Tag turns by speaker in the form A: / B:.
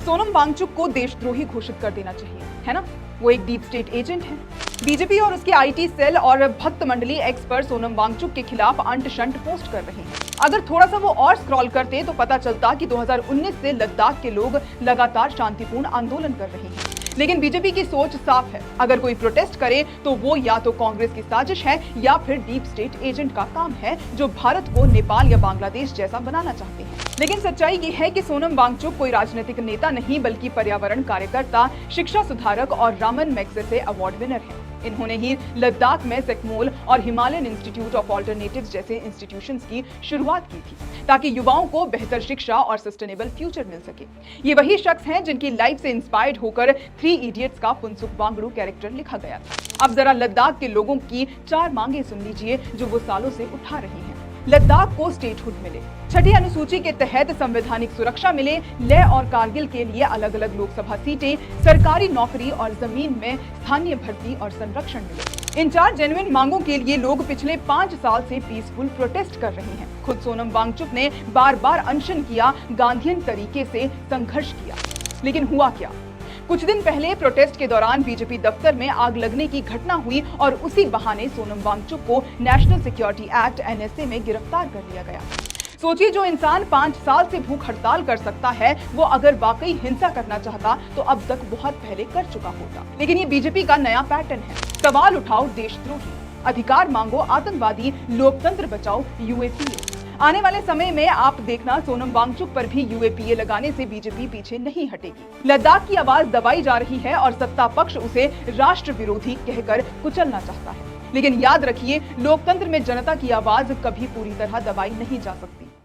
A: सोनम वांगचुक को देशद्रोही घोषित कर देना चाहिए, है ना? वो एक डीप स्टेट एजेंट है। बीजेपी और उसके आईटी सेल और भक्त मंडली एक्स पर सोनम वांगचुक के खिलाफ अंट शंट पोस्ट कर रहे हैं। अगर थोड़ा सा वो और स्क्रॉल करते तो पता चलता कि 2019 से लद्दाख के लोग लगातार शांतिपूर्ण आंदोलन कर रहे हैं। लेकिन बीजेपी की सोच साफ है, अगर कोई प्रोटेस्ट करे तो वो या तो कांग्रेस की साजिश है या फिर डीप स्टेट एजेंट का काम है, जो भारत को नेपाल या बांग्लादेश जैसा बनाना चाहते हैं। लेकिन सच्चाई ये है कि सोनम वांगचुक कोई राजनीतिक नेता नहीं, बल्कि पर्यावरण कार्यकर्ता, शिक्षा सुधारक और रामन मैग्सेसे अवार्ड विनर हैं। इन्होंने ही लद्दाख में सेक्मोल और हिमालयन इंस्टीट्यूट ऑफ ऑल्टरनेटिव्स जैसे इंस्टीट्यूशंस की शुरुआत की थी, ताकि युवाओं को बेहतर शिक्षा और सस्टेनेबल फ्यूचर मिल सके। ये वही शख्स हैं जिनकी लाइफ से इंस्पायर्ड होकर 3 इडियट्स का फुनसुक वांगडू कैरेक्टर लिखा गया था। अब जरा लद्दाख के लोगों की 4 मांगे सुन लीजिए, जो वो सालों से उठा रहे हैं। लद्दाख को स्टेटहुड मिले, 6ठी अनुसूची के तहत संवैधानिक सुरक्षा मिले, लेह और कारगिल के लिए अलग अलग लोकसभा सीटें, सरकारी नौकरी और जमीन में स्थानीय भर्ती और संरक्षण मिले। इन 4 जेन्युइन मांगों के लिए लोग पिछले 5 साल से पीसफुल प्रोटेस्ट कर रहे हैं। खुद सोनम वांगचुक ने बार बार अनशन किया, गांधीयन तरीके से संघर्ष किया, लेकिन हुआ क्या? कुछ दिन पहले प्रोटेस्ट के दौरान बीजेपी दफ्तर में आग लगने की घटना हुई और उसी बहाने सोनम वांगचुक को नेशनल सिक्योरिटी एक्ट NSA में गिरफ्तार कर लिया गया। सोचिए, जो इंसान 5 साल से भूख हड़ताल कर सकता है, वो अगर वाकई हिंसा करना चाहता तो अब तक बहुत पहले कर चुका होता। लेकिन ये बीजेपी का नया पैटर्न है। सवाल उठाओ देशद्रोही, अधिकार मांगो आतंकवादी, लोकतंत्र बचाओ UAPA। आने वाले समय में आप देखना, सोनम वांगचुक पर भी UAPA लगाने से बीजेपी पीछे नहीं हटेगी। लद्दाख की आवाज दबाई जा रही है और सत्ता पक्ष उसे राष्ट्र विरोधी कहकर कुचलना चाहता है। लेकिन याद रखिए, लोकतंत्र में जनता की आवाज कभी पूरी तरह दबाई नहीं जा सकती।